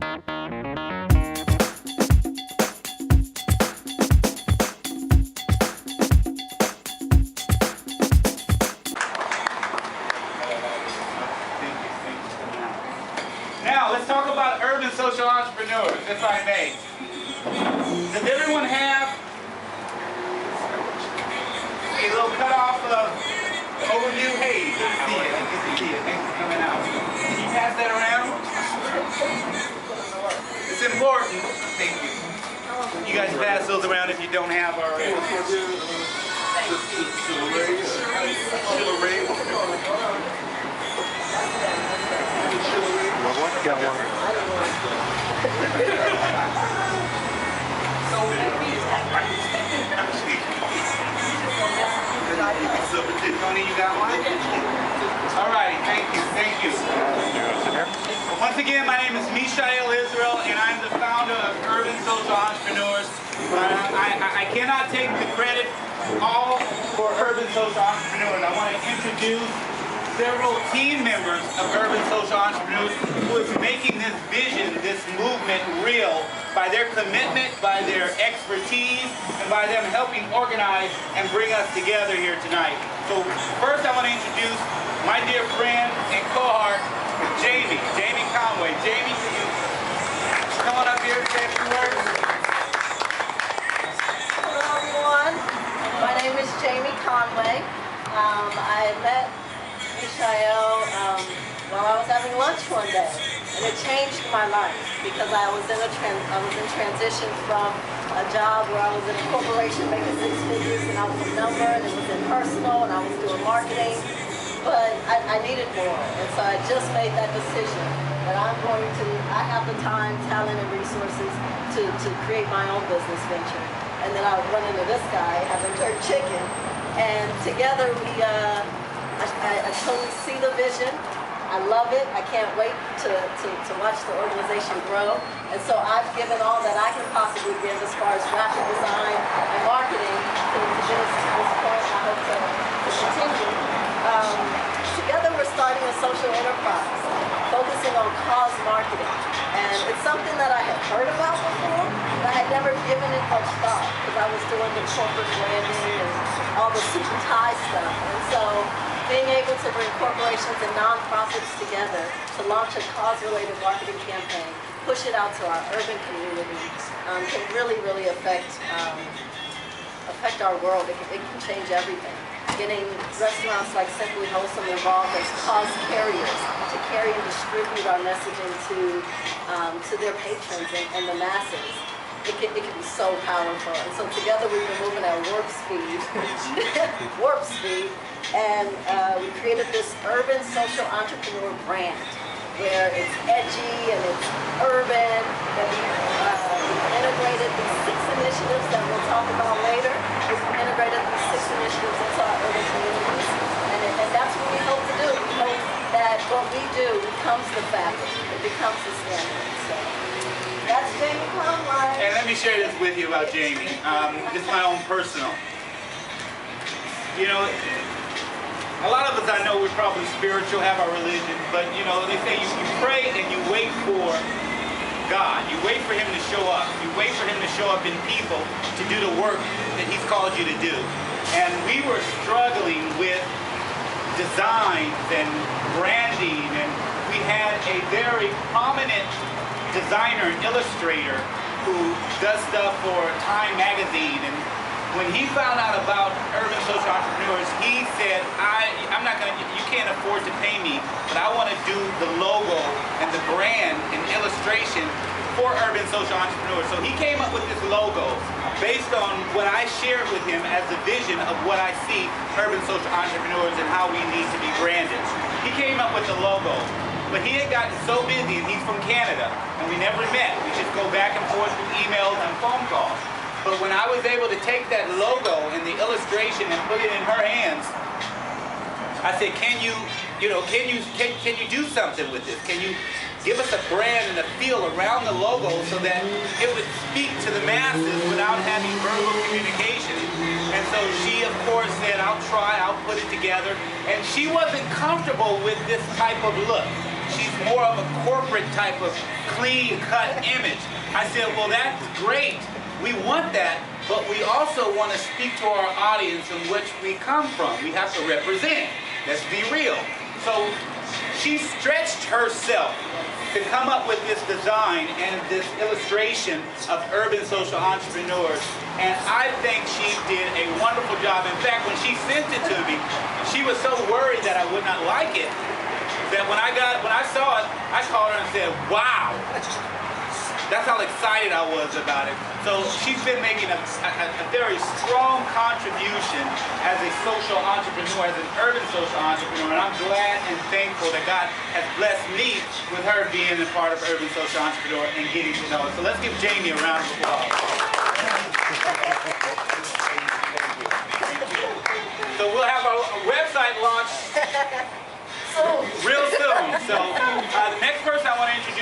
Now, let's talk about urban social entrepreneurs, if I may. Does everyone have a little cutoff of overview? Hey, good to see you. Good to see you. Thanks for coming out. Can you pass that around? It's important. Thank you. You guys pass those around if you don't have already. Got one. Tony, you got one? All right, thank you, thank you. Once again, my name is Mishael Israel, and I'm the founder of Urban Social Entrepreneurs. I cannot take the credit all for Urban Social Entrepreneurs. I want to introduce several team members of Urban Social Entrepreneurs who is making this vision, this movement real by their commitment, by their expertise, and by them helping organize and bring us together here tonight. So first I want to introduce my dear friend and cohort, Jaime Conway. Jaime, can you come on up here and say a few words? Hello everyone, my name is Jaime Conway. I met Mishael while I was having lunch one day, and it changed my life because I was in transition from a job where I was in a corporation making 6 figures, and I was a number, and it was impersonal, and I was doing marketing, but I needed more, and so I just made that decision that I have the time, talent, and resources to create my own business venture. And then I would run into this guy having jerk chicken, and together I totally see the vision. I love it. I can't wait to watch the organization grow. And so I've given all that I can possibly give as far as graphic design and marketing to get us to this point. I hope to continue. Together we're starting a social enterprise focusing on cause marketing. And it's something that I had heard about before, but I had never given it much thought because I was doing the corporate branding and all the suit and tie stuff. And so being able to bring corporations and nonprofits together to launch a cause-related marketing campaign, push it out to our urban community, can really, really affect our world. It can change everything. Getting restaurants like Simply Wholesome involved as cause carriers to carry and distribute our messaging to their patrons and the masses. It can be so powerful. And so together we've been moving at warp speed, and we created this urban social entrepreneur brand where it's edgy and it's urban, that we've integrated these 6 initiatives that we'll talk about later. We've integrated these 6 initiatives into our urban communities, and that's what we hope to do. We hope that what we do becomes the fabric, it becomes the standard. So that's Jaime Conway. And let me share this with you about Jaime. This is my own personal. You know, a lot of us, I know, we're probably spiritual, have our religion, but you know, they say you pray and you wait for God. You wait for Him to show up. You wait for Him to show up in people to do the work that He's called you to do. And we were struggling with designs and branding, and we had a very prominent designer and illustrator who does stuff for Time magazine, and when he found out about Urban Social Entrepreneurs, he said, you can't afford to pay me, but I want to do the logo and the brand and illustration for Urban Social Entrepreneurs. So he came up with this logo based on what I shared with him as the vision of what I see Urban Social Entrepreneurs and how we need to be branded. He came up with the logo, but he had gotten so busy, and he's from Canada, and we never met. We just go back and forth with emails and phone calls. But when I was able to take that logo and the illustration and put it in her hands, I said, can you do something with this? Can you give us a brand and a feel around the logo so that it would speak to the masses without having verbal communication? And so she, of course, said, I'll try, I'll put it together. And she wasn't comfortable with this type of look. She's more of a corporate type of clean-cut image. I said, well, that's great. We want that, but we also want to speak to our audience in which we come from. We have to represent. Let's be real. So she stretched herself to come up with this design and this illustration of urban social entrepreneurs. And I think she did a wonderful job. In fact, when she sent it to me, she was so worried that I would not like it, that when I saw it, I called her and said, wow. That's how excited I was about it. So she's been making a very strong contribution as a social entrepreneur, as an urban social entrepreneur, and I'm glad and thankful that God has blessed me with her being a part of Urban Social Entrepreneur and getting to know it. So let's give Jamie a round of applause. So we'll have our website launched real soon. So the next person I want to introduce